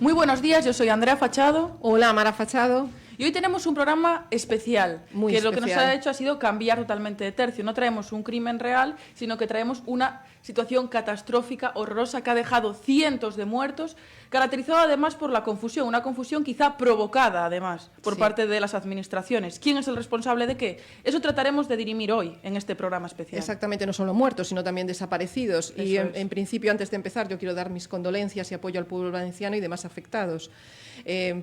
Muy buenos días, yo soy Andrea Fachado. Hola, Mara Fachado. Y hoy tenemos un programa especial, Muy lo que nos especial. ha hecho ha sido cambiar totalmente de tercio. No traemos un crimen real, sino que traemos una situación catastrófica, horrorosa, que ha dejado cientos de muertos, caracterizada además por la confusión, una confusión quizá provocada además por parte de las administraciones. ¿Quién es el responsable de qué? Eso trataremos de dirimir hoy en este programa especial. Exactamente, no solo muertos, sino también desaparecidos. Y en principio, antes de empezar, yo quiero dar mis condolencias y apoyo al pueblo valenciano y demás afectados.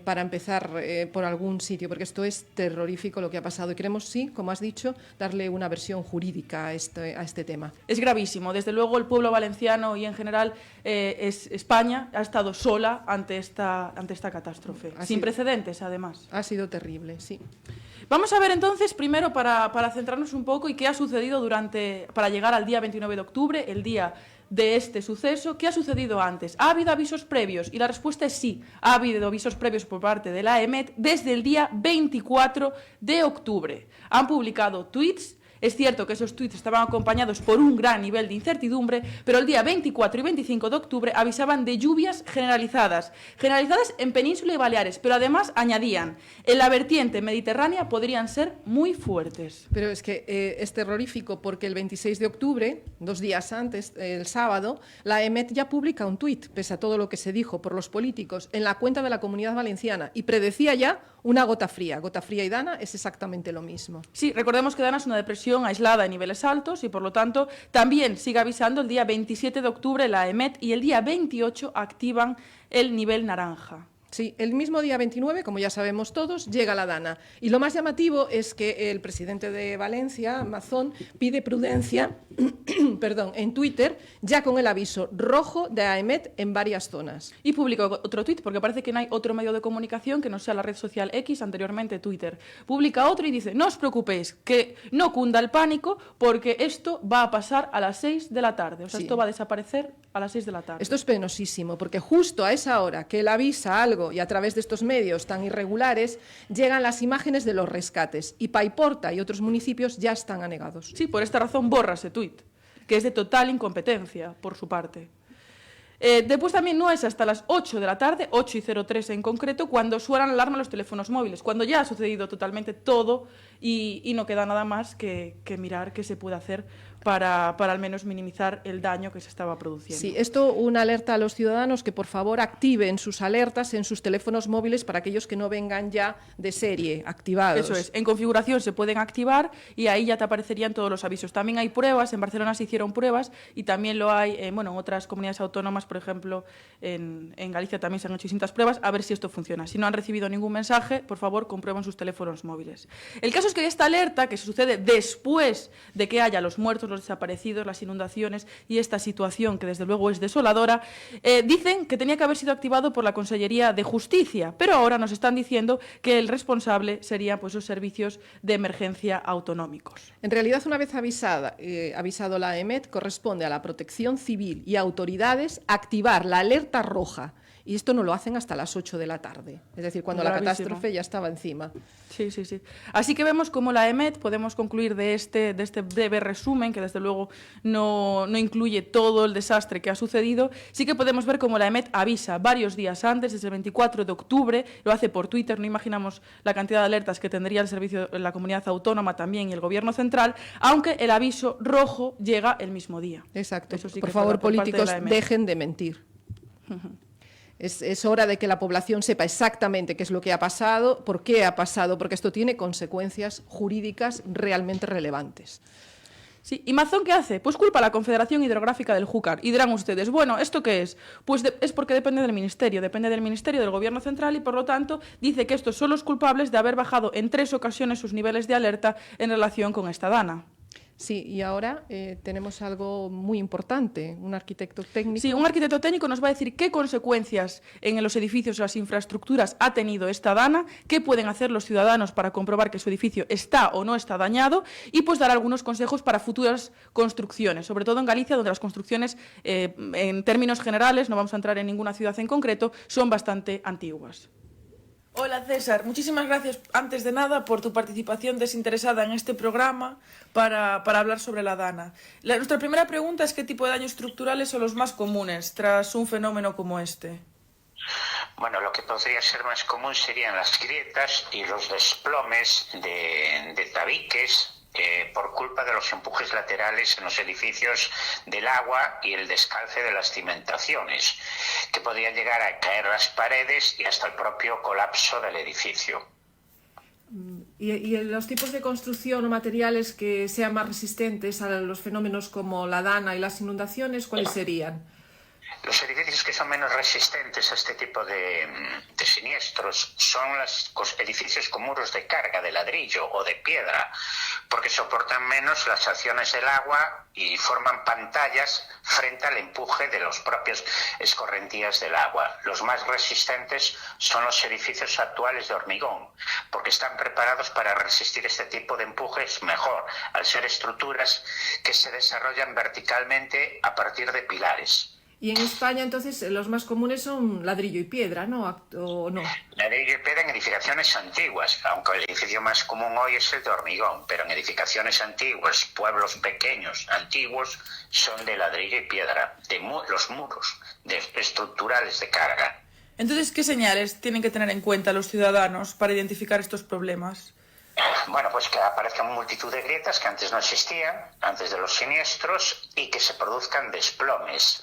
Para empezar por algún sitio, porque esto es terrorífico lo que ha pasado y queremos, sí, como has dicho, darle una versión jurídica a este tema. Es gravísimo. Desde luego el pueblo valenciano y en general España ha estado sola ante esta catástrofe, sin precedentes además. Ha sido terrible, sí. Vamos a ver entonces, primero para centrarnos un poco y qué ha sucedido para llegar al día 29 de octubre, el día de este suceso. ¿Qué ha sucedido antes? ¿Ha habido avisos previos? Y la respuesta es sí. Ha habido avisos previos por parte de la EMET desde el día 24 de octubre. Han publicado tweets. Es cierto que esos tuits estaban acompañados por un gran nivel de incertidumbre, pero el día 24 y 25 de octubre avisaban de lluvias generalizadas en Península y Baleares, pero además añadían, en la vertiente mediterránea podrían ser muy fuertes. Pero es que es terrorífico porque el 26 de octubre, 2 días antes, el sábado, la EMET ya publica un tuit, pese a todo lo que se dijo por los políticos, en la cuenta de la Comunidad Valenciana y predecía ya una gota fría. Gota fría y Dana es exactamente lo mismo. Sí, recordemos que Dana es una depresión aislada en niveles altos y por lo tanto también sigue avisando el día 27 de octubre la EMET y el día 28 activan el nivel naranja. Sí, el mismo día 29, como ya sabemos todos, llega la Dana. Y lo más llamativo es que el presidente de Valencia, Mazón, pide prudencia en Twitter, ya con el aviso rojo de AEMET en varias zonas. Y publicó otro tuit, porque parece que no hay otro medio de comunicación que no sea la red social X, anteriormente Twitter. Publica otro y dice, no os preocupéis, que no cunda el pánico, porque esto va a pasar a las 6 de la tarde. O sea, esto va a desaparecer a las 6 de la tarde. Esto es penosísimo, porque justo a esa hora que él avisa algo y a través de estos medios tan irregulares llegan las imágenes de los rescates y Paiporta y otros municipios ya están anegados. Sí, por esta razón borra ese tuit, que es de total incompetencia por su parte. Después también no es hasta las 8 de la tarde, 8:03 en concreto, cuando suenan la alarma los teléfonos móviles, cuando ya ha sucedido totalmente todo y no queda nada más que mirar qué se puede hacer para al menos minimizar el daño que se estaba produciendo. Sí, esto una alerta a los ciudadanos que por favor activen sus alertas en sus teléfonos móviles para aquellos que no vengan ya de serie, activados. Eso es, en configuración se pueden activar y ahí ya te aparecerían todos los avisos. También hay pruebas, en Barcelona se hicieron pruebas y también lo hay en otras comunidades autónomas, por ejemplo, en Galicia también se han hecho distintas pruebas, a ver si esto funciona. Si no han recibido ningún mensaje, por favor, comprueben sus teléfonos móviles. El caso es que esta alerta, que se sucede después de que haya los muertos, los desaparecidos, las inundaciones y esta situación que desde luego es desoladora, dicen que tenía que haber sido activado por la Consellería de Justicia, pero ahora nos están diciendo que el responsable serían los servicios de emergencia autonómicos. En realidad, una vez avisado la EMET, corresponde a la Protección Civil y autoridades activar la alerta roja. Y esto no lo hacen hasta las 8 de la tarde, es decir, cuando la catástrofe ya estaba encima. Sí. Así que vemos cómo la EMET, podemos concluir de este breve resumen, que desde luego no incluye todo el desastre que ha sucedido, sí que podemos ver cómo la EMET avisa varios días antes, desde el 24 de octubre, lo hace por Twitter, no imaginamos la cantidad de alertas que tendría el servicio en la comunidad autónoma también y el gobierno central, aunque el aviso rojo llega el mismo día. Exacto. Eso sí, por favor, políticos, dejen de mentir. Es hora de que la población sepa exactamente qué es lo que ha pasado, por qué ha pasado, porque esto tiene consecuencias jurídicas realmente relevantes. Sí, ¿y Mazón qué hace? Pues culpa a la Confederación Hidrográfica del Júcar. Y dirán ustedes, bueno, ¿esto qué es? Pues es porque depende del Ministerio del Gobierno Central y, por lo tanto, dice que estos son los culpables de haber bajado en 3 ocasiones sus niveles de alerta en relación con esta Dana. Sí, y ahora tenemos algo muy importante, un arquitecto técnico. Sí, un arquitecto técnico nos va a decir qué consecuencias en los edificios o las infraestructuras ha tenido esta Dana, qué pueden hacer los ciudadanos para comprobar que su edificio está o no está dañado y pues dar algunos consejos para futuras construcciones, sobre todo en Galicia, donde las construcciones, en términos generales, no vamos a entrar en ninguna ciudad en concreto, son bastante antiguas. Hola César, muchísimas gracias antes de nada por tu participación desinteresada en este programa para hablar sobre la Dana. Nuestra primera pregunta es ¿qué tipo de daños estructurales son los más comunes tras un fenómeno como este? Bueno, lo que podría ser más común serían las grietas y los desplomes de tabiques por culpa de los empujes laterales en los edificios del agua y el descalce de las cimentaciones, que podrían llegar a caer las paredes y hasta el propio colapso del edificio. ¿Y los tipos de construcción o materiales que sean más resistentes a los fenómenos como la dana y las inundaciones, cuáles serían? Los edificios que son menos resistentes a este tipo de siniestros son los edificios con muros de carga, de ladrillo o de piedra, porque soportan menos las acciones del agua y forman pantallas frente al empuje de los propios escorrentías del agua. Los más resistentes son los edificios actuales de hormigón, porque están preparados para resistir este tipo de empujes mejor, al ser estructuras que se desarrollan verticalmente a partir de pilares. Y en España, entonces, los más comunes son ladrillo y piedra, ¿no? ¿O no? Ladrillo y piedra en edificaciones antiguas, aunque el edificio más común hoy es el de hormigón, pero en edificaciones antiguas, pueblos pequeños, antiguos, son de ladrillo y piedra, los muros estructurales de carga. Entonces, ¿qué señales tienen que tener en cuenta los ciudadanos para identificar estos problemas? Bueno, pues que aparezcan multitud de grietas que antes no existían, antes de los siniestros, y que se produzcan desplomes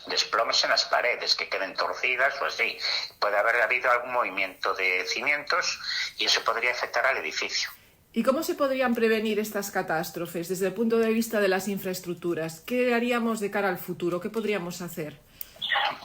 en las paredes, que queden torcidas o así. Puede haber habido algún movimiento de cimientos y eso podría afectar al edificio. ¿Y cómo se podrían prevenir estas catástrofes desde el punto de vista de las infraestructuras? ¿Qué haríamos de cara al futuro? ¿Qué podríamos hacer?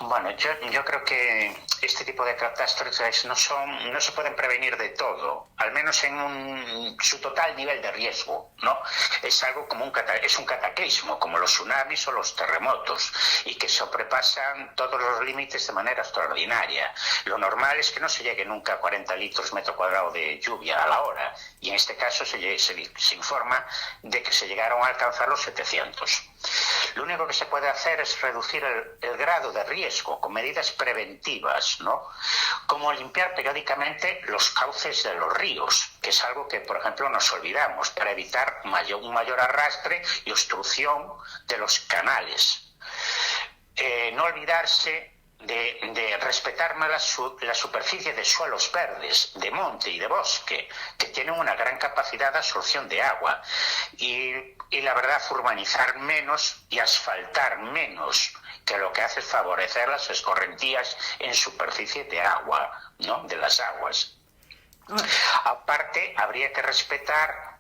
Bueno, yo creo que este tipo de catástrofes no se pueden prevenir de todo, al menos en su total nivel de riesgo, ¿no? Es algo como un cataclismo, como los tsunamis o los terremotos, y que sobrepasan todos los límites de manera extraordinaria. Lo normal es que no se llegue nunca a 40 litros metro cuadrado de lluvia a la hora, y en este caso se informa de que se llegaron a alcanzar los 700. Lo único que se puede hacer es reducir el grado de riesgo con medidas preventivas, ¿no? Como limpiar periódicamente los cauces de los ríos, que es algo que, por ejemplo, nos olvidamos, para evitar un mayor arrastre y obstrucción de los canales. No olvidarse de respetar más la superficie de suelos verdes, de monte y de bosque, que tienen una gran capacidad de absorción de agua, y la verdad, urbanizar menos y asfaltar menos, que lo que hace es favorecer las escorrentías en superficie de agua, ¿no? De las aguas. Aparte, habría que respetar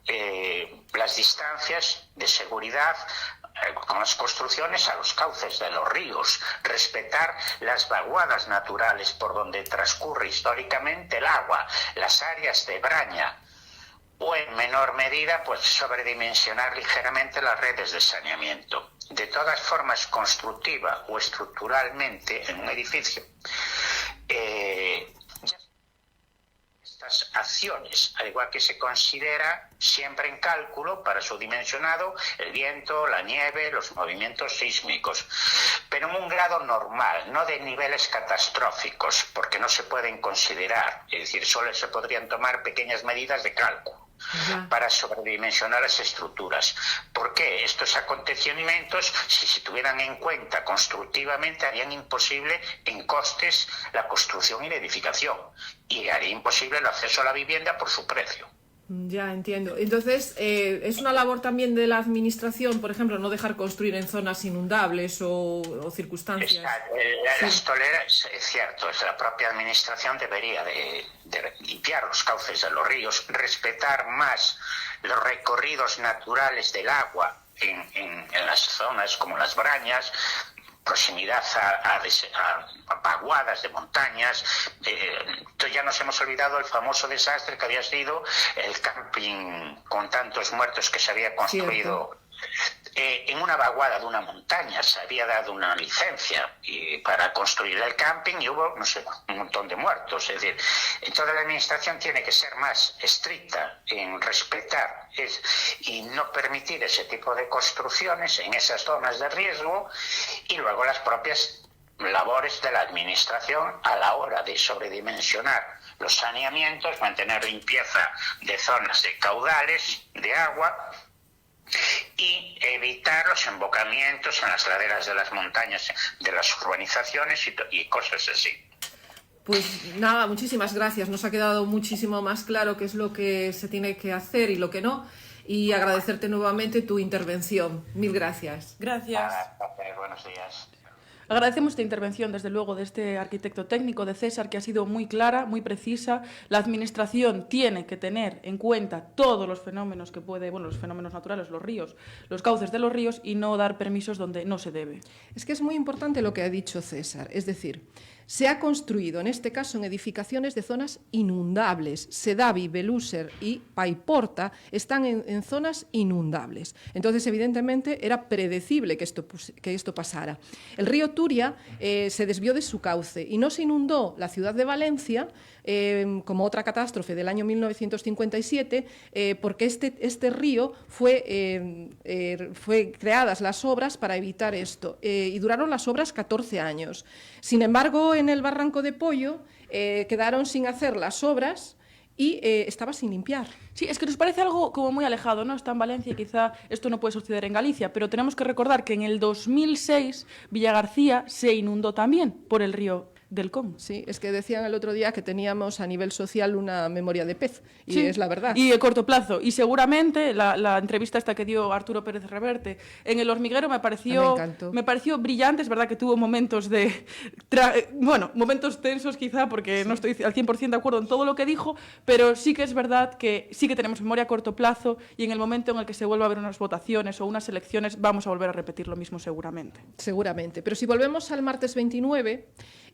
las distancias de seguridad con las construcciones a los cauces de los ríos, respetar las vaguadas naturales por donde transcurre históricamente el agua, las áreas de braña, o en menor medida, pues sobredimensionar ligeramente las redes de saneamiento. De todas formas, constructiva o estructuralmente en un edificio, estas acciones, al igual que se considera siempre en cálculo para su dimensionado el viento, la nieve, los movimientos sísmicos, pero en un grado normal, no de niveles catastróficos, porque no se pueden considerar, es decir, solo se podrían tomar pequeñas medidas de cálculo para sobredimensionar las estructuras. ¿Por qué? Estos acontecimientos, si se tuvieran en cuenta constructivamente, harían imposible en costes la construcción y la edificación, y haría imposible el acceso a la vivienda por su precio. Ya entiendo. Entonces, es una labor también de la administración, por ejemplo, no dejar construir en zonas inundables o circunstancias. Las toleras, es cierto, es la propia administración debería de limpiar los cauces de los ríos, respetar más los recorridos naturales del agua en las zonas como las brañas, proximidad a vaguadas de montañas. Entonces ya nos hemos olvidado el famoso desastre que había sido el camping con tantos muertos que se había construido. En una vaguada de una montaña se había dado una licencia para construir el camping y hubo, no sé, un montón de muertos. Es decir, entonces la administración tiene que ser más estricta en respetar y no permitir ese tipo de construcciones en esas zonas de riesgo, y luego las propias labores de la administración a la hora de sobredimensionar los saneamientos, mantener limpieza de zonas de caudales de agua y evitar los embocamientos en las laderas de las montañas de las urbanizaciones y cosas así. Pues nada, muchísimas gracias. Nos ha quedado muchísimo más claro qué es lo que se tiene que hacer y lo que no. Y agradecerte nuevamente tu intervención. Mil gracias. Gracias. Buenos días. Agradecemos esta intervención, desde luego, de este arquitecto técnico, de César, que ha sido muy clara, muy precisa. La Administración tiene que tener en cuenta todos los fenómenos que puede, bueno, los fenómenos naturales, los ríos, los cauces de los ríos, y no dar permisos donde no se debe. Es que es muy importante lo que ha dicho César, es decir, se ha construido, en este caso, en edificaciones de zonas inundables. Sedaví, Belúser y Paiporta están en zonas inundables. Entonces, evidentemente, era predecible que esto pasara. El río Turia se desvió de su cauce y no se inundó la ciudad de Valencia, como otra catástrofe del año 1957, porque este río fue creadas las obras para evitar esto, y duraron las obras 14 años. Sin embargo, en el Barranco de Pollo quedaron sin hacer las obras y estaba sin limpiar. Sí, es que nos parece algo como muy alejado, ¿no? Está en Valencia y quizá esto no puede suceder en Galicia, pero tenemos que recordar que en el 2006 Villagarcía se inundó también por el río del Con. Sí, es que decían el otro día que teníamos a nivel social una memoria de pez, y sí, es la verdad. Y de corto plazo. Y seguramente la entrevista esta que dio Arturo Pérez Reverte en El Hormiguero me pareció brillante. Es verdad que tuvo momentos momentos tensos quizá, porque no estoy al 100% de acuerdo en todo lo que dijo, pero sí que es verdad que sí que tenemos memoria a corto plazo, y en el momento en el que se vuelva a haber unas votaciones o unas elecciones vamos a volver a repetir lo mismo seguramente. Seguramente. Pero si volvemos al martes 29...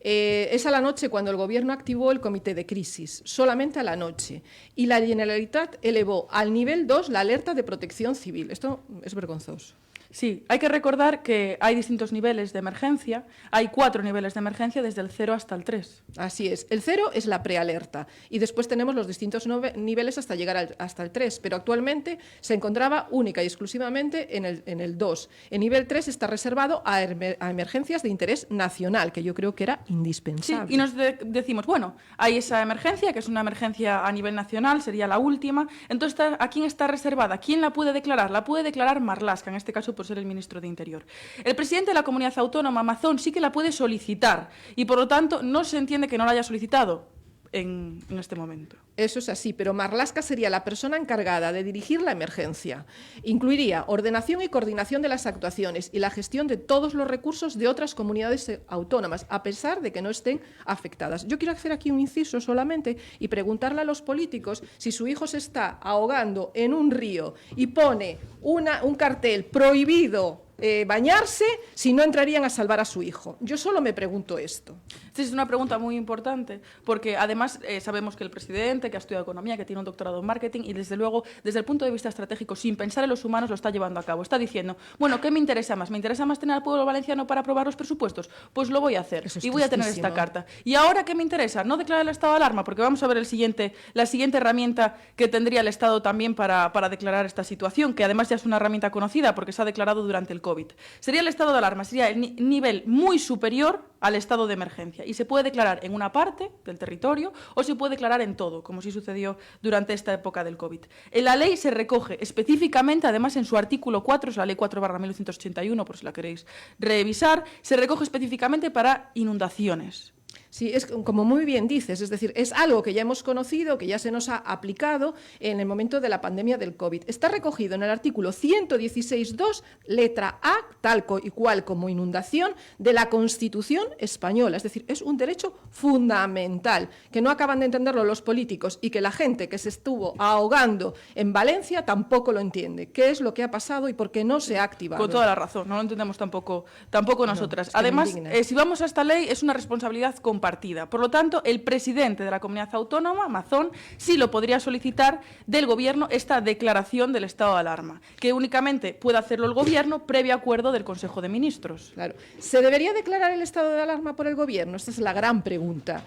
es a la noche cuando el Gobierno activó el comité de crisis, solamente a la noche, y la Generalitat elevó al nivel 2 la alerta de protección civil. Esto es vergonzoso. Sí, hay que recordar que hay distintos niveles de emergencia. Hay 4 niveles de emergencia, desde el 0 hasta el 3. Así es. El 0 es la prealerta y después tenemos los distintos niveles hasta llegar hasta el 3, pero actualmente se encontraba única y exclusivamente en el 2. El nivel 3 está reservado a emergencias de interés nacional, que yo creo que era indispensable. Sí, y nos decimos, bueno, hay esa emergencia, que es una emergencia a nivel nacional, sería la última. Entonces, ¿a quién está reservada? ¿Quién la puede declarar? La puede declarar Marlaska, en este caso por ser el ministro de Interior. El presidente de la comunidad autónoma, Mazón, sí que la puede solicitar, y por lo tanto no se entiende que no la haya solicitado en este momento. Eso es así, pero Marlaska sería la persona encargada de dirigir la emergencia. Incluiría ordenación y coordinación de las actuaciones y la gestión de todos los recursos de otras comunidades autónomas, a pesar de que no estén afectadas. Yo quiero hacer aquí un inciso solamente y preguntarle a los políticos si su hijo se está ahogando en un río y pone un cartel prohibido bañarse, si no entrarían a salvar a su hijo. Yo solo me pregunto esto. Esta es una pregunta muy importante, porque además sabemos que el presidente, que ha estudiado economía, que tiene un doctorado en marketing, y desde luego, desde el punto de vista estratégico, sin pensar en los humanos, lo está llevando a cabo. Está diciendo, bueno, ¿qué me interesa más? ¿Me interesa más tener al pueblo valenciano para aprobar los presupuestos? Pues lo voy a hacer, y voy a tener esta carta. ¿Y ahora qué me interesa? No declarar el estado de alarma, porque vamos a ver la siguiente herramienta que tendría el Estado también para declarar esta situación, que además ya es una herramienta conocida, porque se ha declarado durante el COVID. Sería el estado de alarma, sería el nivel muy superior al estado de emergencia, y se puede declarar en una parte del territorio o se puede declarar en todo, como sí sucedió durante esta época del COVID. En la ley se recoge específicamente, además en su artículo 4, es la ley 4/1981, por si la queréis revisar, se recoge específicamente para inundaciones. Sí, es como muy bien dices, es decir, es algo que ya hemos conocido, que ya se nos ha aplicado en el momento de la pandemia del COVID. Está recogido en el artículo 116.2, letra A, tal y cual como inundación, de la Constitución española. Es decir, es un derecho fundamental, que no acaban de entenderlo los políticos y que la gente que se estuvo ahogando en Valencia tampoco lo entiende. ¿Qué es lo que ha pasado y por qué no se ha activado? Con toda la razón, no lo entendemos tampoco nosotras. No, es que además, si vamos a esta ley, es una responsabilidad compartida. Por lo tanto, el presidente de la comunidad autónoma, Mazón, sí lo podría solicitar del Gobierno esta declaración del estado de alarma, que únicamente puede hacerlo el Gobierno previo acuerdo del Consejo de Ministros. Claro. ¿Se debería declarar el estado de alarma por el Gobierno? Esta es la gran pregunta.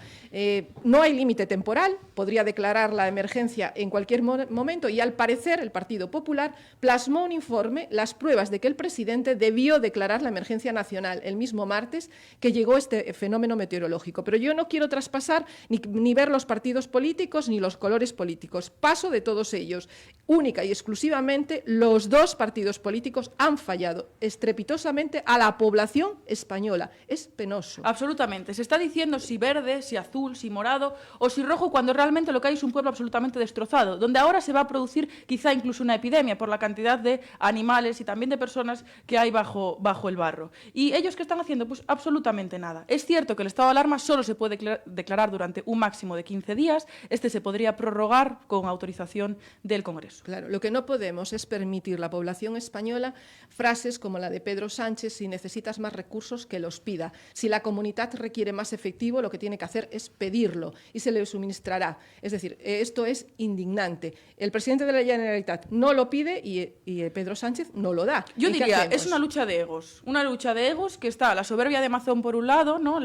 No hay límite temporal, podría declarar la emergencia en cualquier momento, y al parecer el Partido Popular plasmó un informe, las pruebas de que el presidente debió declarar la emergencia nacional el mismo martes que llegó este fenómeno meteorológico. pero yo no quiero traspasar ni ver los partidos políticos ni los colores políticos. Paso de todos ellos. Única y exclusivamente, los dos partidos políticos han fallado estrepitosamente a la población española. Es penoso. Absolutamente. Se está diciendo si verde, si azul, si morado o si rojo, cuando realmente lo que hay es un pueblo absolutamente destrozado, donde ahora se va a producir quizá incluso una epidemia por la cantidad de animales y también de personas que hay bajo el barro. ¿Y ellos qué están haciendo? Pues absolutamente nada. Es cierto que el estado de alarma solo se puede declarar durante un máximo de 15 días. Este se podría prorrogar con autorización del Congreso. Claro, lo que no podemos es permitir a la población española frases como la de Pedro Sánchez: si necesitas más recursos, que los pida. Si la comunidad requiere más efectivo, lo que tiene que hacer es pedirlo y se le suministrará. Es decir, esto es indignante. El presidente de la Generalitat no lo pide y Pedro Sánchez no lo da. Yo diría, es una lucha de egos, que está la soberbia de Mazón por un lado, ¿no?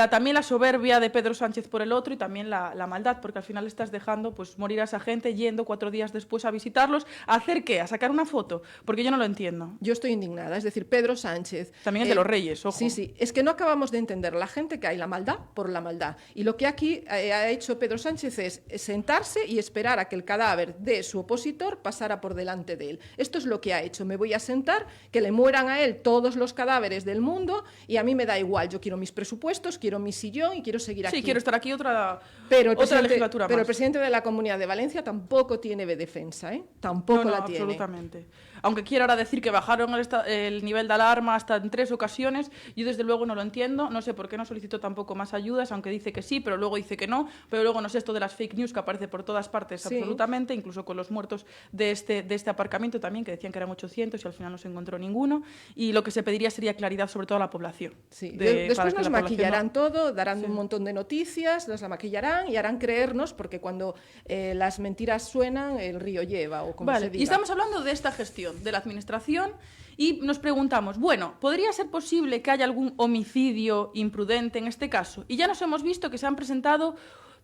También la soberbia de Pedro Sánchez por el otro, y también la maldad, porque al final estás dejando pues morir a esa gente yendo 4 días después a visitarlos. ¿A hacer qué? ¿A sacar una foto? Porque yo no lo entiendo. Yo estoy indignada. Es decir, Pedro Sánchez... También el de los reyes, ojo. Sí. Es que no acabamos de entender la gente que hay la maldad por la maldad. Y lo que aquí ha hecho Pedro Sánchez es sentarse y esperar a que el cadáver de su opositor pasara por delante de él. Esto es lo que ha hecho. Me voy a sentar, que le mueran a él todos los cadáveres del mundo y a mí me da igual. Yo quiero mis presupuestos, quiero mi sillón y quiero seguir aquí. Sí, quiero estar aquí otra legislatura más. Pero el presidente de la Comunidad de Valencia tampoco tiene defensa, ¿eh? Tampoco la tiene. Absolutamente. Aunque quiera ahora decir que bajaron el nivel de alarma hasta en 3 ocasiones, yo desde luego no lo entiendo. No sé por qué no solicitó tampoco más ayudas, aunque dice que sí, pero luego dice que no. Pero luego no sé esto de las fake news que aparece por todas partes, sí. Absolutamente, incluso con los muertos de este aparcamiento también, que decían que eran 800 y al final no se encontró ninguno. Y lo que se pediría sería claridad sobre todo a la población. Sí. Después nos maquillarán todo, darán un montón de noticias, nos la maquillarán y harán creernos, porque cuando las mentiras suenan, el río lleva, o como se diga. Y estamos hablando de esta gestión de la administración y nos preguntamos, bueno, ¿podría ser posible que haya algún homicidio imprudente en este caso? Y ya nos hemos visto que se han presentado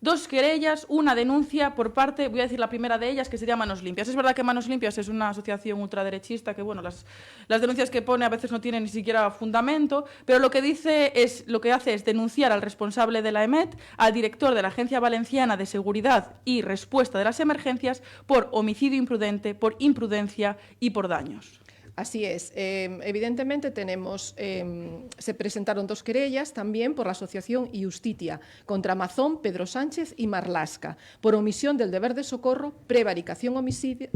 2 querellas, una denuncia por parte, voy a decir la primera de ellas, que sería Manos Limpias. Es verdad que Manos Limpias es una asociación ultraderechista que, bueno, las denuncias que pone a veces no tienen ni siquiera fundamento, pero lo que hace es denunciar al responsable de la EMET, al director de la Agencia Valenciana de Seguridad y Respuesta de las Emergencias, por homicidio imprudente, por imprudencia y por daños. Así es. Evidentemente se presentaron 2 querellas también por la asociación Iustitia contra Mazón, Pedro Sánchez y Marlaska por omisión del deber de socorro, prevaricación omisiva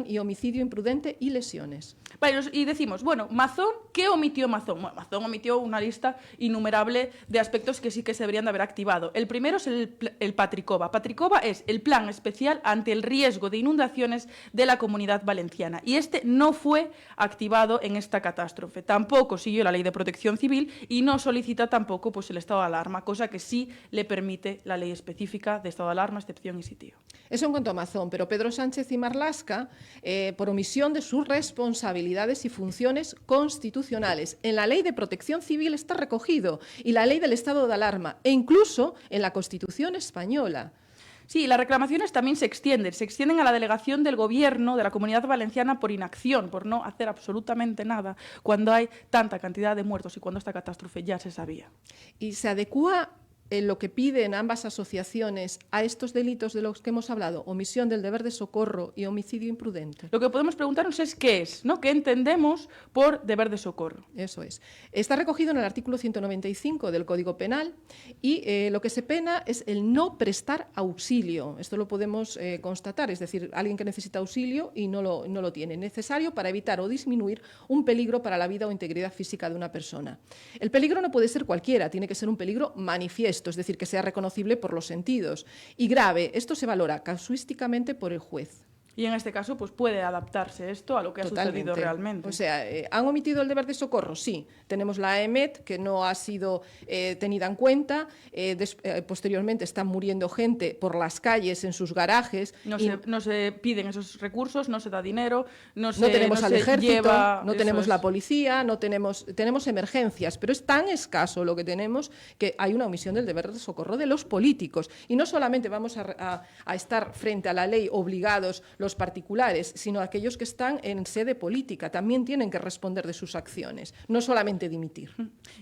y homicidio imprudente y lesiones. Vale, y decimos, bueno, Mazón, ¿qué omitió Mazón? Bueno, Mazón omitió una lista innumerable de aspectos que sí que se deberían de haber activado. El primero es el Patricova. Patricova es el plan especial ante el riesgo de inundaciones de la Comunidad Valenciana, y este no fue activado en esta catástrofe. Tampoco siguió la Ley de Protección Civil y no solicita tampoco el estado de alarma, cosa que sí le permite la ley específica de estado de alarma, excepción y sitio. Eso en cuanto a Mazón, pero Pedro Sánchez y Marlaska, por omisión de sus responsabilidades y funciones constitucionales. En la Ley de Protección Civil está recogido, y la Ley del estado de alarma, e incluso en la Constitución española. Sí, las reclamaciones también se extienden a la delegación del Gobierno de la Comunidad Valenciana por inacción, por no hacer absolutamente nada cuando hay tanta cantidad de muertos y cuando esta catástrofe ya se sabía. Y se adecúa lo que piden ambas asociaciones a estos delitos de los que hemos hablado, omisión del deber de socorro y homicidio imprudente. Lo que podemos preguntarnos es qué es, ¿no? ¿Qué entendemos por deber de socorro? Eso es. Está recogido en el artículo 195 del Código Penal y lo que se pena es el no prestar auxilio. Esto lo podemos constatar, es decir, alguien que necesita auxilio y no lo tiene. Necesario para evitar o disminuir un peligro para la vida o integridad física de una persona. El peligro no puede ser cualquiera, tiene que ser un peligro manifiesto, es decir, que sea reconocible por los sentidos. Y grave, esto se valora casuísticamente por el juez. Y en este caso pues puede adaptarse esto a lo que Totalmente. Ha sucedido realmente. O sea, ¿han omitido el deber de socorro? Sí. Tenemos la EMET, que no ha sido tenida en cuenta. Posteriormente están muriendo gente por las calles, en sus garajes. No se piden esos recursos, no se da dinero, no tenemos al ejército, no tenemos la policía, tenemos emergencias, pero es tan escaso lo que tenemos que hay una omisión del deber de socorro de los políticos. Y no solamente vamos a estar frente a la ley obligados los los particulares, sino aquellos que están en sede política. También tienen que responder de sus acciones, no solamente dimitir.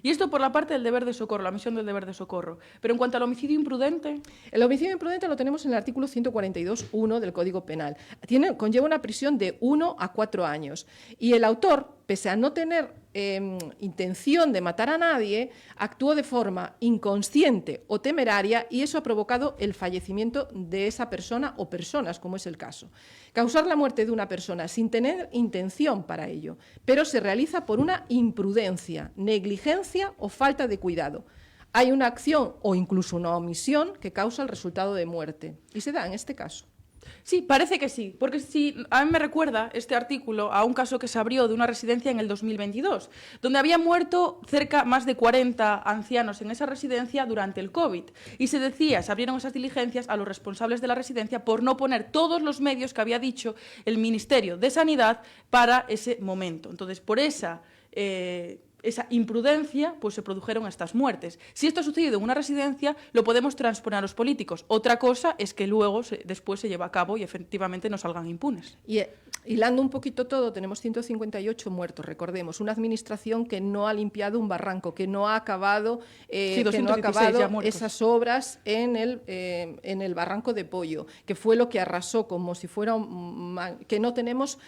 Y esto por la parte del deber de socorro, la misión del deber de socorro. Pero en cuanto al homicidio imprudente... El homicidio imprudente lo tenemos en el artículo 142.1 del Código Penal. Conlleva una prisión de 1 a 4 años. Y el autor, pese a no tener intención de matar a nadie, actuó de forma inconsciente o temeraria y eso ha provocado el fallecimiento de esa persona o personas, como es el caso. Causar la muerte de una persona sin tener intención para ello, pero se realiza por una imprudencia, negligencia o falta de cuidado. Hay una acción o incluso una omisión que causa el resultado de muerte y se da en este caso. Sí, parece que sí, porque a mí me recuerda este artículo a un caso que se abrió de una residencia en el 2022, donde habían muerto más de 40 ancianos en esa residencia durante el COVID. Y se abrieron esas diligencias a los responsables de la residencia por no poner todos los medios que había dicho el Ministerio de Sanidad para ese momento. Entonces, por esa imprudencia, pues se produjeron estas muertes. Si esto ha sucedido en una residencia, lo podemos transponer a los políticos. Otra cosa es que luego, después se lleva a cabo y efectivamente no salgan impunes. Y hilando un poquito todo, tenemos 158 muertos, recordemos, una administración que no ha limpiado un barranco, que no ha acabado, esas obras en el barranco de Pollo, que fue lo que arrasó como si fuera que no tenemos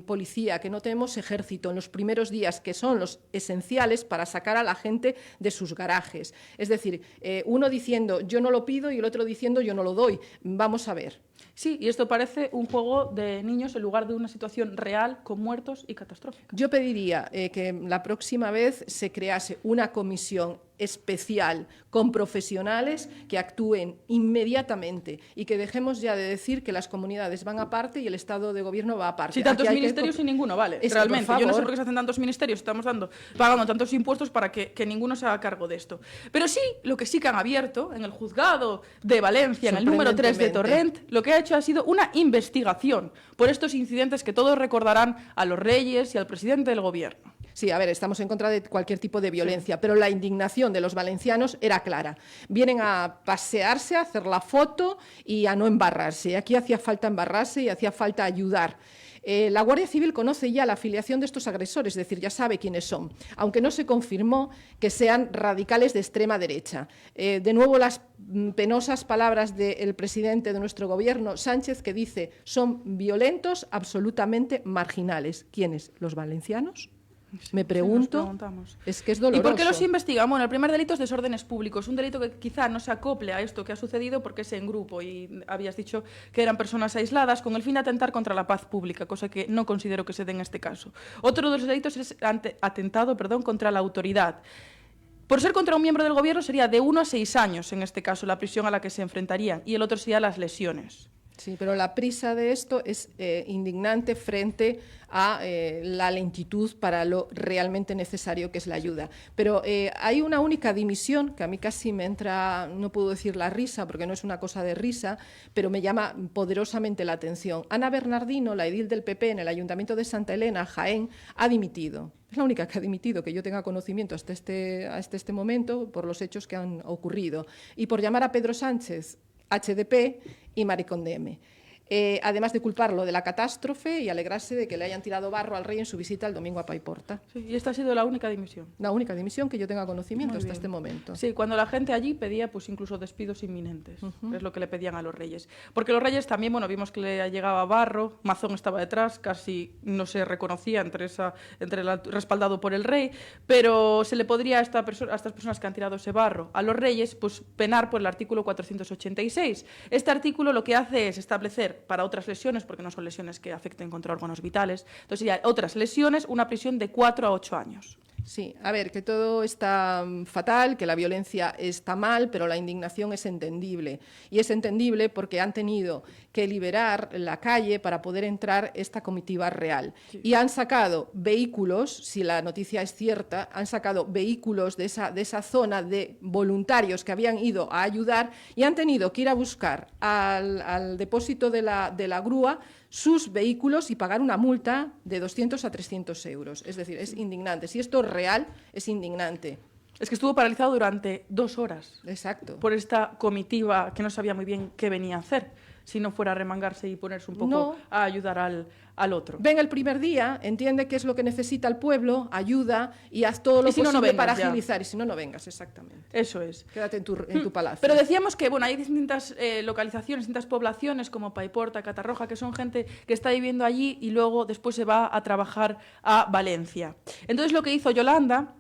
policía, que no tenemos ejército en los primeros días, que son los esenciales para sacar a la gente de sus garajes. Es decir, uno diciendo yo no lo pido y el otro diciendo yo no lo doy. Vamos a ver. Sí, y esto parece un juego de niños en lugar de una situación real con muertos y catastrófica. Yo pediría que la próxima vez se crease una comisión especial con profesionales que actúen inmediatamente y que dejemos ya de decir que las comunidades van aparte y el Estado de Gobierno va aparte. Sí, tantos ministerios y ninguno, vale. Realmente, yo no sé por qué se hacen tantos ministerios, estamos pagando tantos impuestos para que ninguno se haga cargo de esto. Pero sí, lo que sí que han abierto en el juzgado de Valencia, en el número 3 de Torrent, lo que ha hecho ha sido una investigación por estos incidentes que todos recordarán a los reyes y al presidente del Gobierno. Sí, a ver, estamos en contra de cualquier tipo de violencia, sí, pero la indignación de los valencianos era clara. Vienen a pasearse, a hacer la foto y a no embarrarse. Aquí hacía falta embarrarse y hacía falta ayudar. La Guardia Civil conoce ya la afiliación de estos agresores, es decir, ya sabe quiénes son, aunque no se confirmó que sean radicales de extrema derecha. De nuevo, las penosas palabras del presidente de nuestro Gobierno, Sánchez, que dice son violentos absolutamente marginales. ¿Quiénes? ¿Los valencianos? Me pregunto, es que es doloroso. ¿Y por qué los investigan? Bueno, el primer delito es desórdenes públicos, un delito que quizá no se acople a esto que ha sucedido porque es en grupo y habías dicho que eran personas aisladas con el fin de atentar contra la paz pública, cosa que no considero que se dé en este caso. Otro de los delitos es atentado contra la autoridad. Por ser contra un miembro del Gobierno sería de 1 a 6 años, en este caso, la prisión a la que se enfrentarían, y el otro sería las lesiones. Sí, pero la prisa de esto es indignante frente a la lentitud para lo realmente necesario que es la ayuda. Pero hay una única dimisión que a mí casi me entra, no puedo decir la risa porque no es una cosa de risa, pero me llama poderosamente la atención. Ana Bernardino, la edil del PP en el Ayuntamiento de Santa Elena, Jaén, ha dimitido. Es la única que ha dimitido, que yo tenga conocimiento hasta este momento por los hechos que han ocurrido. Y por llamar a Pedro Sánchez HDP y Maricondeme. Además de culparlo de la catástrofe y alegrarse de que le hayan tirado barro al rey en su visita el domingo a Paiporta. Sí, y esta ha sido la única dimisión. La única dimisión que yo tenga conocimiento hasta este momento. Sí, cuando la gente allí pedía pues incluso despidos inminentes, es lo que le pedían a los reyes. Porque los reyes también, bueno, vimos que le llegaba barro, Mazón estaba detrás, casi no se reconocía respaldado por el rey, pero se le podría a estas personas que han tirado ese barro, a los reyes, pues penar por el artículo 486. Este artículo lo que hace es establecer para otras lesiones, porque no son lesiones que afecten contra órganos vitales, entonces ya otras lesiones, una prisión de 4 a 8 años. Sí, a ver, que todo está fatal, que la violencia está mal, pero la indignación es entendible. Y es entendible porque han tenido que liberar la calle para poder entrar esta comitiva real. Sí. Y han sacado vehículos, si la noticia es cierta, han sacado vehículos de esa zona de voluntarios que habían ido a ayudar y han tenido que ir a buscar al depósito de la grúa sus vehículos y pagar una multa de 200 a 300 euros. Es decir, es indignante. Si esto es real, es indignante. Es que estuvo paralizado durante 2 horas. Exacto. Por esta comitiva que no sabía muy bien qué venía a hacer. si no fuera a remangarse y ponerse un poco a ayudar al otro. Ven el primer día, entiende qué es lo que necesita el pueblo, ayuda y haz todo lo posible para agilizar. Y si no, no vengas, exactamente. Eso es. Quédate en tu palacio. Pero decíamos que hay distintas localizaciones, distintas poblaciones como Paiporta, Catarroja, que son gente que está viviendo allí y luego después se va a trabajar a Valencia. Entonces lo que hizo Yolanda,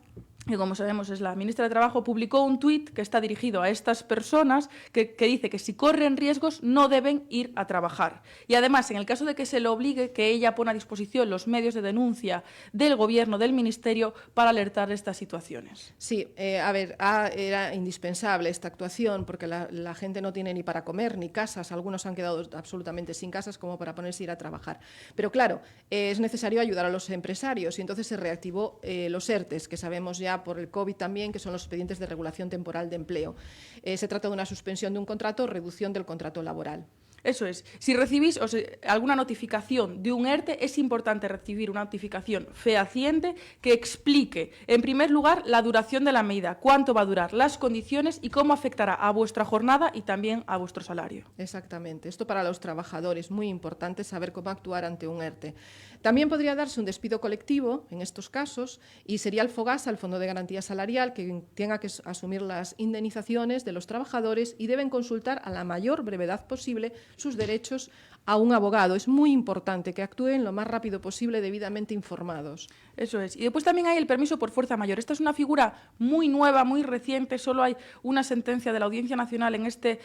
que como sabemos es la ministra de Trabajo, publicó un tuit que está dirigido a estas personas que dice que si corren riesgos no deben ir a trabajar. Y además, en el caso de que se lo obligue, que ella pone a disposición los medios de denuncia del Gobierno, del Ministerio, para alertar de estas situaciones. Sí, era indispensable esta actuación porque la gente no tiene ni para comer ni casas. Algunos han quedado absolutamente sin casas como para ponerse a ir a trabajar. Pero claro, es necesario ayudar a los empresarios y entonces se reactivó los ERTEs, que sabemos ya por el COVID también, que son los expedientes de regulación temporal de empleo. Se trata de una suspensión de un contrato o reducción del contrato laboral. Eso es. Si recibís alguna notificación de un ERTE, es importante recibir una notificación fehaciente que explique, en primer lugar, la duración de la medida, cuánto va a durar, las condiciones y cómo afectará a vuestra jornada y también a vuestro salario. Exactamente. Esto para los trabajadores, muy importante saber cómo actuar ante un ERTE. También podría darse un despido colectivo en estos casos y sería el FOGASA, el Fondo de Garantía Salarial, que tenga que asumir las indemnizaciones de los trabajadores y deben consultar a la mayor brevedad posible sus derechos a un abogado. Es muy importante que actúen lo más rápido posible, debidamente informados. Eso es. Y después también hay el permiso por fuerza mayor. Esta es una figura muy nueva, muy reciente. Solo hay una sentencia de la Audiencia Nacional en este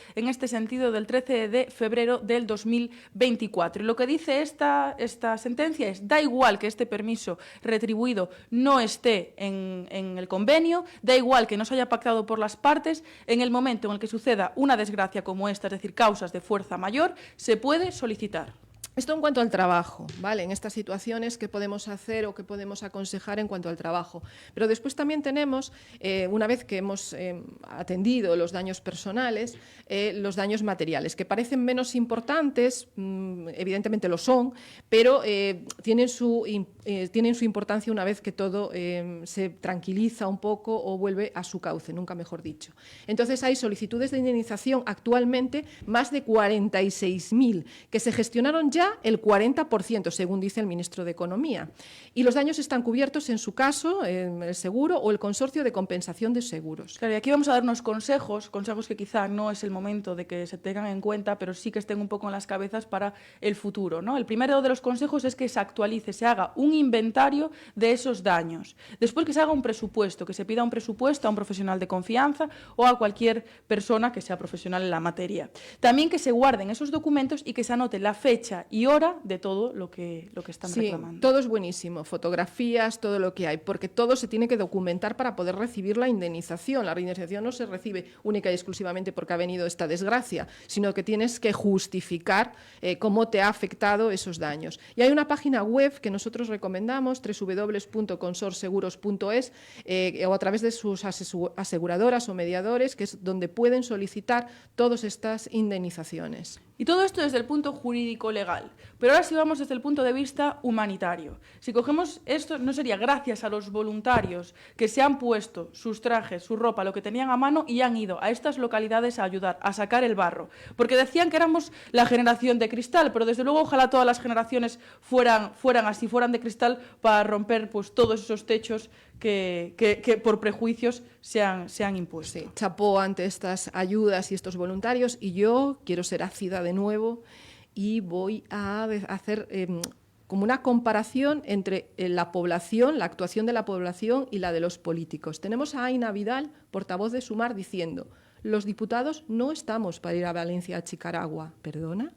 sentido del 13 de febrero del 2024. Y lo que dice esta sentencia es: da igual que este permiso retribuido no esté en el convenio, da igual que no se haya pactado por las partes, en el momento en el que suceda una desgracia como esta, es decir, causas de fuerza mayor, se puede solicitar. Esto en cuanto al trabajo, ¿vale? En estas situaciones, ¿qué podemos hacer o qué podemos aconsejar en cuanto al trabajo? Pero después también tenemos, una vez que hemos atendido los daños personales, los daños materiales, que parecen menos importantes, evidentemente lo son, pero tienen su importancia una vez que todo se tranquiliza un poco o vuelve a su cauce, nunca mejor dicho. Entonces hay solicitudes de indemnización actualmente, más de 46.000, que se gestionaron ya el 40%, según dice el ministro de Economía. Y los daños están cubiertos, en su caso, el seguro o el consorcio de compensación de seguros. Claro, y aquí vamos a dar unos consejos que quizá no es el momento de que se tengan en cuenta, pero sí que estén un poco en las cabezas para el futuro, ¿no? El primero de los consejos es que se actualice, se haga un inventario de esos daños. Después que se haga un presupuesto, que se pida un presupuesto a un profesional de confianza o a cualquier persona que sea profesional en la materia. También que se guarden esos documentos y que se anote la fecha y hora de todo lo que están reclamando. Todo es buenísimo, fotografías, todo lo que hay, porque todo se tiene que documentar para poder recibir la indemnización. La indemnización no se recibe única y exclusivamente porque ha venido esta desgracia, sino que tienes que justificar cómo te ha afectado esos daños. Y hay una página web que nosotros recomendamos, www.consorseguros.es, o a través de sus aseguradoras o mediadores, que es donde pueden solicitar todas estas indemnizaciones. Y todo esto desde el punto jurídico-legal. Pero ahora sí vamos desde el punto de vista humanitario. Si cogemos esto, no sería gracias a los voluntarios que se han puesto sus trajes, su ropa, lo que tenían a mano y han ido a estas localidades a ayudar, a sacar el barro. Porque decían que éramos la generación de cristal, pero desde luego ojalá todas las generaciones fueran así, fueran de cristal para romper pues todos esos techos que por prejuicios se han impuesto. Sí, chapó ante estas ayudas y estos voluntarios, y yo quiero ser ácida de nuevo y voy a hacer como una comparación entre la población, la actuación de la población y la de los políticos. Tenemos a Aina Vidal, portavoz de Sumar, diciendo: los diputados no estamos para ir a Valencia a Chicaragua. ¿Perdona?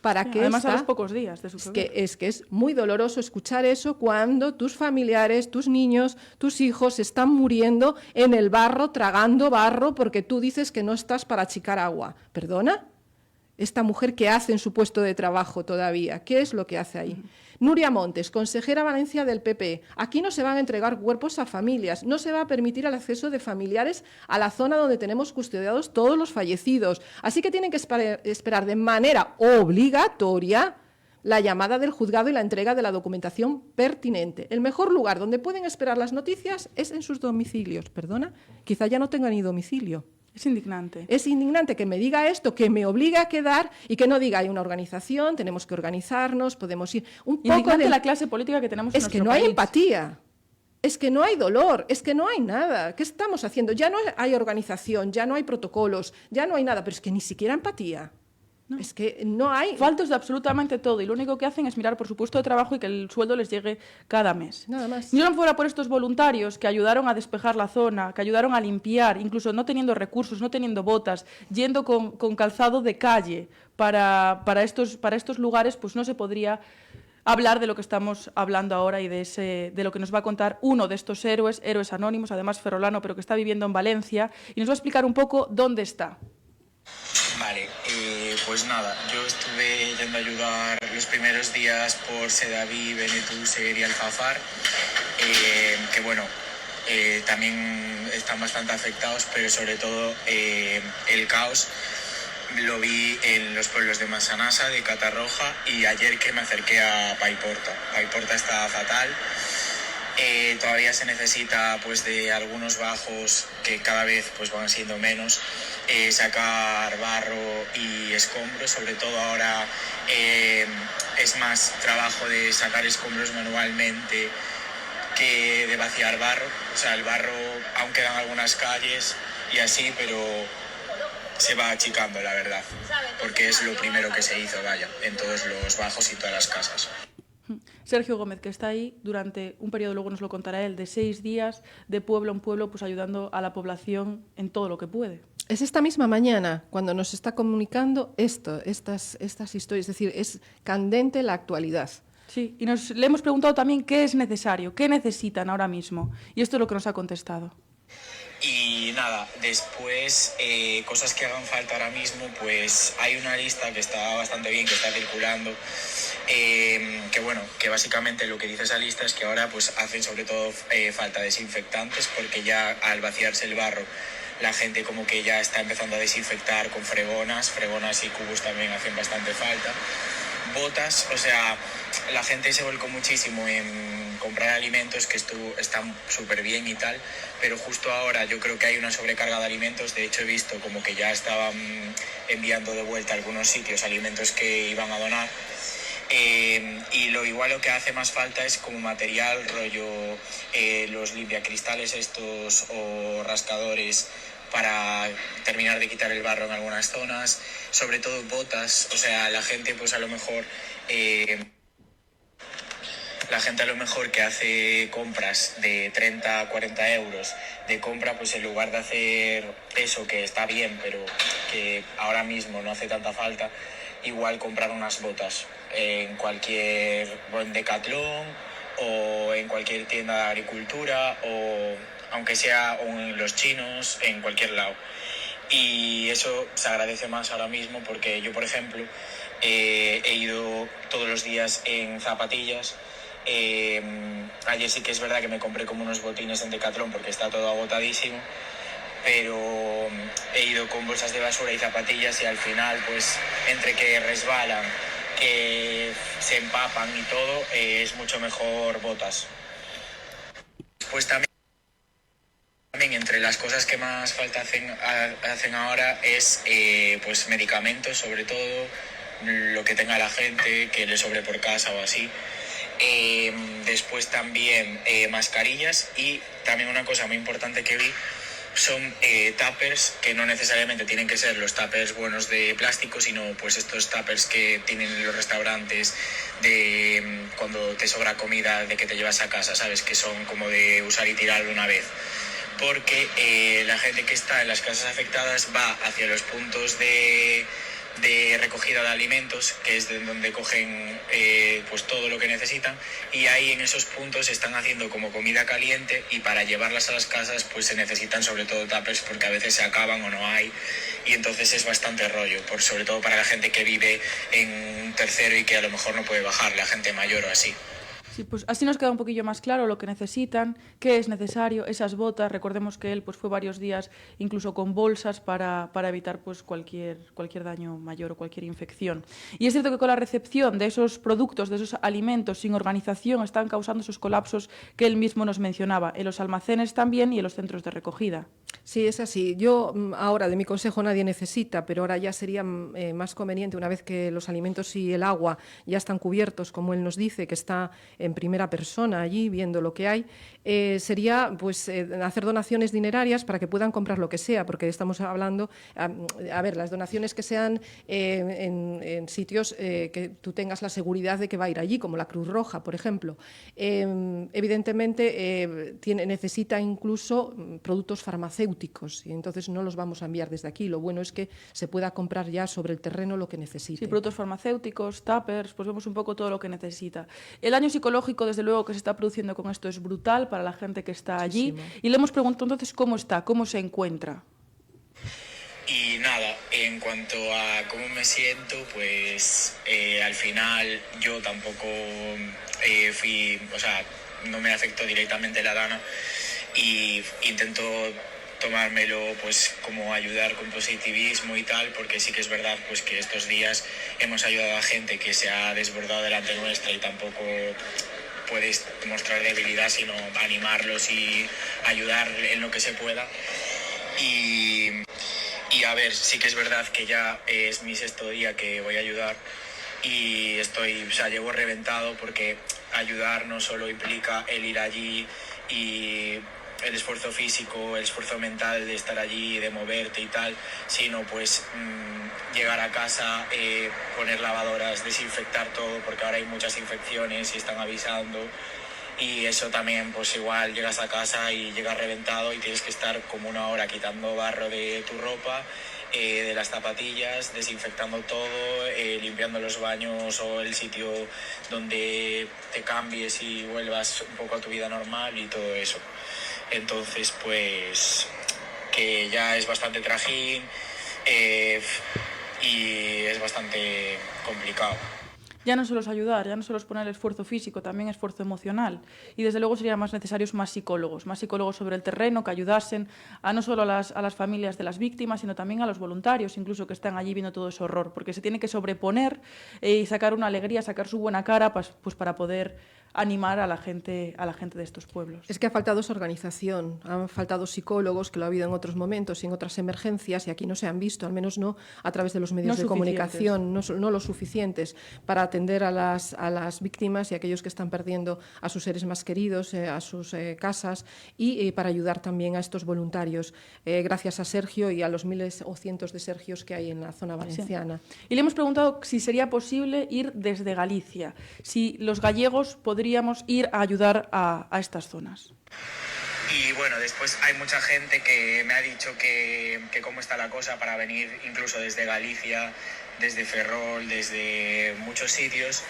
¿Para qué además está? A los pocos días de suceder. Es que es muy doloroso escuchar eso cuando tus familiares, tus niños, tus hijos están muriendo en el barro, tragando barro, porque tú dices que no estás para achicar agua. ¿Perdona? Esta mujer, ¿qué hace en su puesto de trabajo todavía? ¿Qué es lo que hace ahí? Nuria Montes, consejera Valencia del PP. Aquí no se van a entregar cuerpos a familias, no se va a permitir el acceso de familiares a la zona donde tenemos custodiados todos los fallecidos. Así que tienen que esperar de manera obligatoria la llamada del juzgado y la entrega de la documentación pertinente. El mejor lugar donde pueden esperar las noticias es en sus domicilios. Perdona, quizá ya no tengan ni domicilio. Es indignante. Es indignante que me diga esto, que me obliga a quedar y que no diga hay una organización, tenemos que organizarnos, podemos ir un poco indignante la clase política que tenemos en Es nuestro que no país. hay empatía, es que no hay dolor, es que no hay nada. ¿Qué estamos haciendo? Ya no hay organización, ya no hay protocolos, ya no hay nada, pero es que ni siquiera empatía. No. Es que no hay... Faltos de absolutamente todo y lo único que hacen es mirar por su puesto de trabajo y que el sueldo les llegue cada mes. Nada más. Si no fuera por estos voluntarios que ayudaron a despejar la zona, que ayudaron a limpiar, incluso no teniendo recursos, no teniendo botas, yendo con calzado de calle para estos lugares, pues no se podría hablar de lo que estamos hablando ahora y de lo que nos va a contar uno de estos héroes anónimos, además ferrolano, pero que está viviendo en Valencia, y nos va a explicar un poco dónde está. Vale, pues nada, yo estuve yendo a ayudar los primeros días por Sedaví, Benetúser y Alfafar, que bueno, también están bastante afectados, pero sobre todo el caos lo vi en los pueblos de Massanassa, de Catarroja, y ayer que me acerqué a Paiporta. Paiporta está fatal. Todavía se necesita pues de algunos bajos que cada vez pues van siendo menos, sacar barro y escombros, sobre todo ahora es más trabajo de sacar escombros manualmente que de vaciar barro. O sea, el barro aún quedan algunas calles y así, pero se va achicando, la verdad, porque es lo primero que se hizo, vaya, en todos los bajos y todas las casas. Sergio Gómez, que está ahí durante un periodo, luego nos lo contará él, de 6 días, de pueblo en pueblo, pues ayudando a la población en todo lo que puede. Es esta misma mañana cuando nos está comunicando estas historias, es decir, es candente la actualidad. Sí, y le hemos preguntado también qué es necesario, qué necesitan ahora mismo, y esto es lo que nos ha contestado. Y nada, después, cosas que hagan falta ahora mismo, pues hay una lista que está bastante bien, que está circulando, que bueno, que básicamente lo que dice esa lista es que ahora pues hacen sobre todo falta desinfectantes, porque ya al vaciarse el barro la gente como que ya está empezando a desinfectar con fregonas y cubos también hacen bastante falta. Botas, o sea, la gente se volcó muchísimo en comprar alimentos, que están súper bien y tal, pero justo ahora yo creo que hay una sobrecarga de alimentos. De hecho he visto como que ya estaban enviando de vuelta a algunos sitios alimentos que iban a donar, y lo que hace más falta es como material, rollo los limpiacristales estos o rascadores para terminar de quitar el barro en algunas zonas, sobre todo botas. O sea, la gente pues a lo mejor que hace compras de 30 a 40 euros de compra, pues en lugar de hacer eso, que está bien, pero que ahora mismo no hace tanta falta, igual comprar unas botas en Decathlon o en cualquier tienda de agricultura, o aunque sea en los chinos, en cualquier lado. Y eso se agradece más ahora mismo, porque yo, por ejemplo, he ido todos los días en zapatillas. Ayer sí que es verdad que me compré como unos botines en Decathlon porque está todo agotadísimo, pero he ido con bolsas de basura y zapatillas, y al final pues entre que resbalan, que se empapan y todo, es mucho mejor botas. Pues también entre las cosas que más falta hacen ahora es pues medicamentos, sobre todo lo que tenga la gente, que le sobre por casa o así. Después también mascarillas, y también una cosa muy importante que vi son tuppers, que no necesariamente tienen que ser los tuppers buenos de plástico, sino pues estos tuppers que tienen en los restaurantes de cuando te sobra comida, de que te llevas a casa, ¿sabes? Que son como de usar y tirar de una vez. Porque la gente que está en las casas afectadas va hacia los puntos de recogida de alimentos, que es de donde cogen pues todo lo que necesitan, y ahí en esos puntos están haciendo como comida caliente, y para llevarlas a las casas pues se necesitan sobre todo tuppers, porque a veces se acaban o no hay, y entonces es bastante rollo, sobre todo para la gente que vive en un tercero y que a lo mejor no puede bajar, la gente mayor o así. Sí, pues así nos queda un poquillo más claro lo que necesitan, qué es necesario, esas botas. Recordemos que él pues fue varios días incluso con bolsas para evitar pues cualquier daño mayor o cualquier infección. Y es cierto que con la recepción de esos productos, de esos alimentos sin organización, están causando esos colapsos que él mismo nos mencionaba, en los almacenes también y en los centros de recogida. Sí, es así. Yo ahora de mi consejo nadie necesita, pero ahora ya sería más conveniente, una vez que los alimentos y el agua ya están cubiertos, como él nos dice, que está en primera persona allí viendo lo que hay, sería pues hacer donaciones dinerarias para que puedan comprar lo que sea, porque estamos hablando, a ver, las donaciones que sean en sitios que tú tengas la seguridad de que va a ir allí, como la Cruz Roja, por ejemplo. Evidentemente necesita incluso productos farmacéuticos y entonces no los vamos a enviar desde aquí. Lo bueno es que se pueda comprar ya sobre el terreno lo que necesite. Sí, productos farmacéuticos, tuppers, pues vemos un poco todo lo que necesita. El daño psicológico, desde luego, que se está produciendo con esto es brutal para la gente que está allí. Muchísimo. Y le hemos preguntado entonces cómo está, cómo se encuentra. Y nada, en cuanto a cómo me siento, pues al final yo tampoco no me afectó directamente la Dana y intento tomármelo pues como ayudar con positivismo y tal, porque sí que es verdad pues que estos días hemos ayudado a gente que se ha desbordado delante nuestra y tampoco puedes mostrar debilidad, sino animarlos y ayudar en lo que se pueda. Y a ver, sí que es verdad que ya es mi 6º día que voy a ayudar y llevo reventado, porque ayudar no solo implica el ir allí y el esfuerzo físico, el esfuerzo mental de estar allí, de moverte y tal, sino pues llegar a casa, poner lavadoras, desinfectar todo, porque ahora hay muchas infecciones y están avisando. Y eso también, pues igual llegas a casa y llegas reventado y tienes que estar como 1 hora quitando barro de tu ropa, de las zapatillas, desinfectando todo, limpiando los baños o el sitio donde te cambies y vuelvas un poco a tu vida normal y todo eso. Entonces, pues, que ya es bastante trajín y es bastante complicado. Ya no solo es ayudar, ya no solo es poner el esfuerzo físico, también esfuerzo emocional. Y desde luego serían más necesarios más psicólogos sobre el terreno, que ayudasen a no solo a las familias de las víctimas, sino también a los voluntarios, incluso que están allí viendo todo ese horror, porque se tiene que sobreponer y sacar una alegría, sacar su buena cara, pues para poder animar a la gente de estos pueblos. Es que ha faltado esa organización, han faltado psicólogos, que lo ha habido en otros momentos y en otras emergencias, y aquí no se han visto, al menos no a través de los medios de comunicación, no lo suficientes para atender a las víctimas y a aquellos que están perdiendo a sus seres más queridos, a sus casas, y para ayudar también a estos voluntarios, gracias a Sergio y a los miles o cientos de Sergios que hay en la zona valenciana. Sí. Y le hemos preguntado si sería posible ir desde Galicia, si los gallegos podríamos ir a ayudar a estas zonas. Y bueno, después hay mucha gente que me ha dicho que cómo está la cosa para venir incluso desde Galicia, desde Ferrol, desde muchos sitios,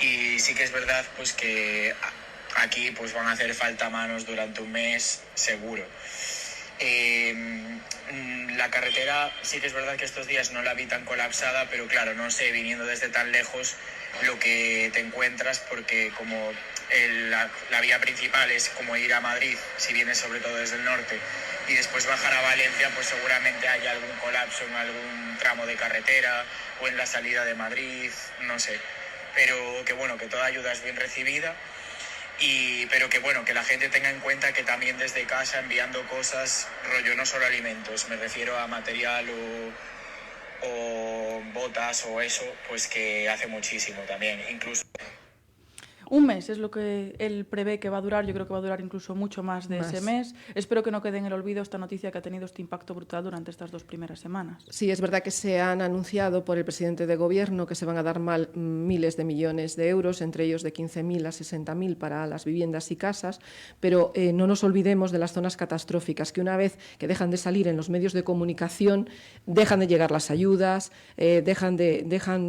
y sí que es verdad pues que aquí pues van a hacer falta manos durante un mes seguro. La carretera sí que es verdad que estos días no la vi tan colapsada, pero claro, no sé, viniendo desde tan lejos lo que te encuentras, porque como la vía principal es como ir a Madrid, si vienes sobre todo desde el norte, y después bajar a Valencia, pues seguramente haya algún colapso en algún tramo de carretera o en la salida de Madrid, no sé. Pero que bueno, que toda ayuda es bien recibida. Pero que bueno, que la gente tenga en cuenta que también desde casa enviando cosas, rollo, no solo alimentos, me refiero a material o botas o eso, pues que hace muchísimo también, incluso. Un mes es lo que él prevé que va a durar. Yo creo que va a durar incluso mucho más de ese mes. Espero que no quede en el olvido esta noticia que ha tenido este impacto brutal durante estas 2 primeras semanas. Sí, es verdad que se han anunciado por el presidente de Gobierno que se van a dar miles de millones de euros, entre ellos de 15.000 a 60.000 para las viviendas y casas, pero no nos olvidemos de las zonas catastróficas, que una vez que dejan de salir en los medios de comunicación, dejan de llegar las ayudas, dejan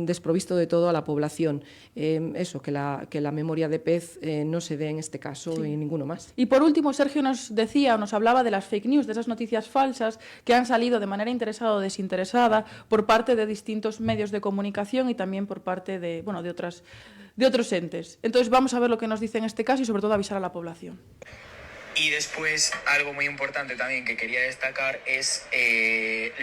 desprovisto de todo a la población. Eso, que la memoria de pez no se dé en este caso y ninguno más. Y por último, Sergio nos decía o nos hablaba de las fake news, de esas noticias falsas que han salido de manera interesada o desinteresada por parte de distintos medios de comunicación y también por parte de otros entes. Entonces vamos a ver lo que nos dice en este caso y sobre todo avisar a la población. Y después, algo muy importante también que quería destacar es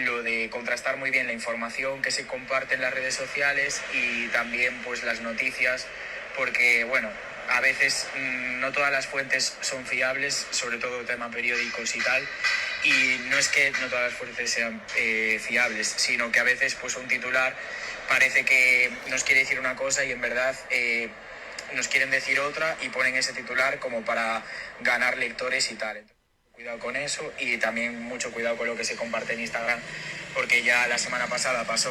lo de contrastar muy bien la información que se comparte en las redes sociales y también pues las noticias, porque bueno, a veces no todas las fuentes son fiables, sobre todo tema periódicos y tal, Y no es que no todas las fuentes sean fiables, sino que a veces pues un titular parece que nos quiere decir una cosa y en verdad nos quieren decir otra y ponen ese titular como para ganar lectores y tal. Entonces, cuidado con eso y también mucho cuidado con lo que se comparte en Instagram, porque ya la semana pasada pasó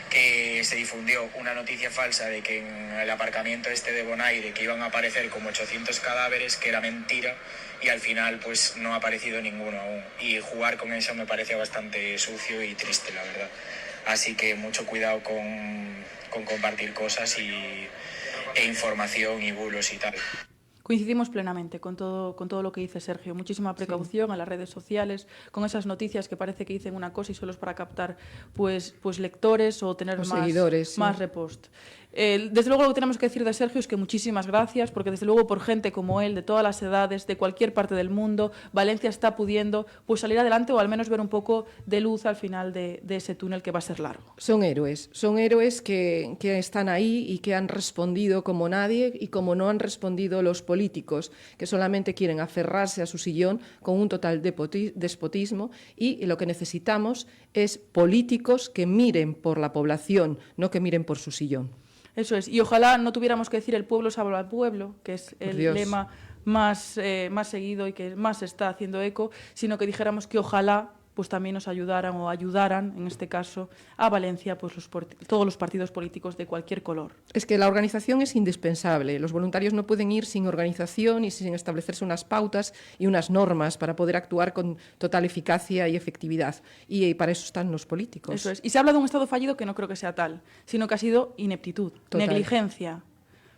que se difundió una noticia falsa de que en el aparcamiento de Bonaire que iban a aparecer como 800 cadáveres, que era mentira, y al final pues no ha aparecido ninguno aún. Y jugar con eso me parece bastante sucio y triste, la verdad. Así que mucho cuidado con compartir cosas e información y bulos y tal. Coincidimos plenamente con todo lo que dice Sergio. Muchísima precaución a las redes sociales, con esas noticias que parece que dicen una cosa y solo es para captar pues lectores o tener más repost. Desde luego lo que tenemos que decir de Sergio es que muchísimas gracias, porque desde luego por gente como él, de todas las edades, de cualquier parte del mundo, Valencia está pudiendo pues salir adelante o al menos ver un poco de luz al final de ese túnel que va a ser largo. Son héroes que están ahí y que han respondido como nadie y como no han respondido los políticos, que solamente quieren aferrarse a su sillón con un total despotismo, y lo que necesitamos es políticos que miren por la población, no que miren por su sillón. Eso es, y ojalá no tuviéramos que decir el pueblo salva al pueblo, que es el lema más seguido y que más se está haciendo eco, sino que dijéramos que ojalá pues también nos ayudaran o ayudaran, en este caso, a Valencia pues todos los partidos políticos de cualquier color. Es que la organización es indispensable. Los voluntarios no pueden ir sin organización y sin establecerse unas pautas y unas normas para poder actuar con total eficacia y efectividad. Y para eso están los políticos. Eso es. Y se habla de un Estado fallido que no creo que sea tal, sino que ha sido ineptitud, negligencia.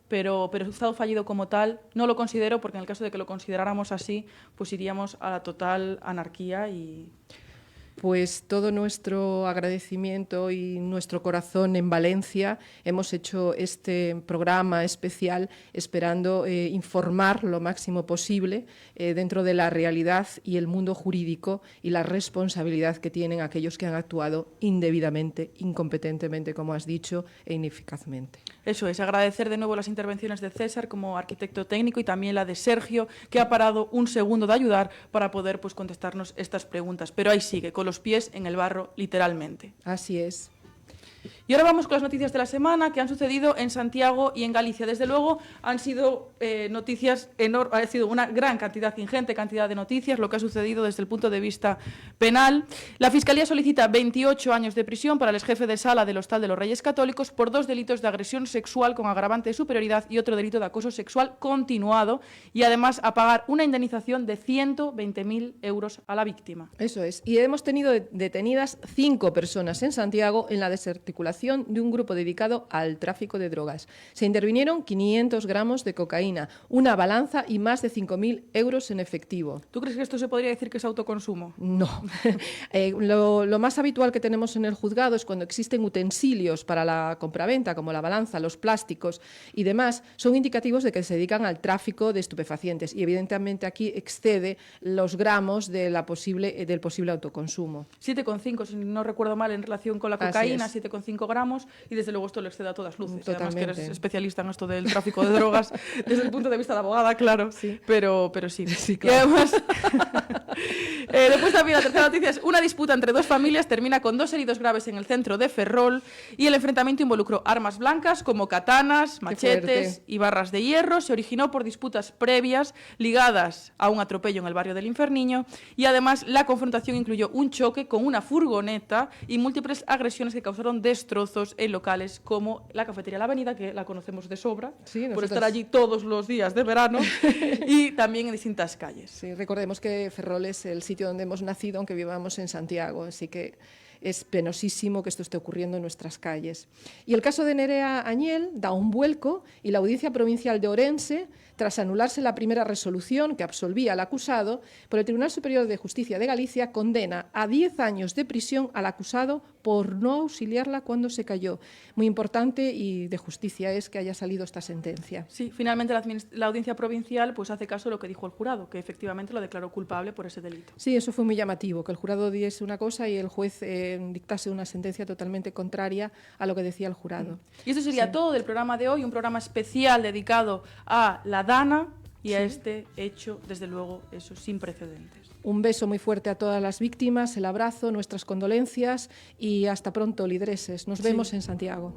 Pero Estado fallido como tal no lo considero, porque en el caso de que lo consideráramos así, pues iríamos a la total anarquía y... Pues todo nuestro agradecimiento y nuestro corazón en Valencia. Hemos hecho este programa especial esperando informar lo máximo posible dentro de la realidad y el mundo jurídico y la responsabilidad que tienen aquellos que han actuado indebidamente, incompetentemente, como has dicho, e ineficazmente. Eso es, agradecer de nuevo las intervenciones de César como arquitecto técnico y también la de Sergio, que ha parado un segundo de ayudar para poder pues, contestarnos estas preguntas. Pero ahí sigue, con los pies en el barro, literalmente. Así es. Y ahora vamos con las noticias de la semana que han sucedido en Santiago y en Galicia. Desde luego han sido noticias enormes, ha sido una gran cantidad, ingente cantidad de noticias, lo que ha sucedido desde el punto de vista penal. La Fiscalía solicita 28 años de prisión para el exjefe de sala del Hostal de los Reyes Católicos por 2 delitos de agresión sexual con agravante de superioridad y otro delito de acoso sexual continuado, y además a pagar una indemnización de 120.000 euros a la víctima. Eso es. Y hemos tenido detenidas 5 personas en Santiago en la desarticulación de un grupo dedicado al tráfico de drogas. Se intervinieron 500 gramos de cocaína, una balanza y más de 5.000 euros en efectivo. ¿Tú crees que esto se podría decir que es autoconsumo? No. Lo más habitual que tenemos en el juzgado es cuando existen utensilios para la compraventa, como la balanza, los plásticos y demás, son indicativos de que se dedican al tráfico de estupefacientes, y evidentemente aquí excede los gramos del posible autoconsumo. 7,5, si no recuerdo mal, en relación con la cocaína, 7,5 gramos, y desde luego esto le excede a todas luces. Además que eres especialista en esto del tráfico de drogas desde el punto de vista de abogada, claro, sí. Pero sí. Sí, claro. Y además, después también la tercera noticia es una disputa entre 2 familias termina con 2 heridos graves en el centro de Ferrol, y el enfrentamiento involucró armas blancas como katanas, machetes y barras de hierro. Se originó por disputas previas ligadas a un atropello en el barrio del Inferniño, y además la confrontación incluyó un choque con una furgoneta y múltiples agresiones que causaron destrozos en locales como la Cafetería La Avenida, que la conocemos de sobra, sí, por estar allí todos los días de verano, y también en distintas calles. Sí, recordemos que Ferrol es el sitio donde hemos nacido, aunque vivamos en Santiago, así que es penosísimo que esto esté ocurriendo en nuestras calles. Y el caso de Nerea Añel da un vuelco, y la Audiencia Provincial de Orense, tras anularse la primera resolución que absolvía al acusado, por el Tribunal Superior de Justicia de Galicia condena a 10 años de prisión al acusado por no auxiliarla cuando se cayó. Muy importante y de justicia es que haya salido esta sentencia. Sí, finalmente la Audiencia Provincial pues hace caso de lo que dijo el jurado, que efectivamente lo declaró culpable por ese delito. Sí, eso fue muy llamativo, que el jurado diese una cosa y el juez dictase una sentencia totalmente contraria a lo que decía el jurado. Y esto sería todo del programa de hoy, un programa especial dedicado a la Dana y a este hecho, desde luego, eso sin precedentes. Un beso muy fuerte a todas las víctimas, el abrazo, nuestras condolencias y hasta pronto, lidereses. Nos vemos en Santiago.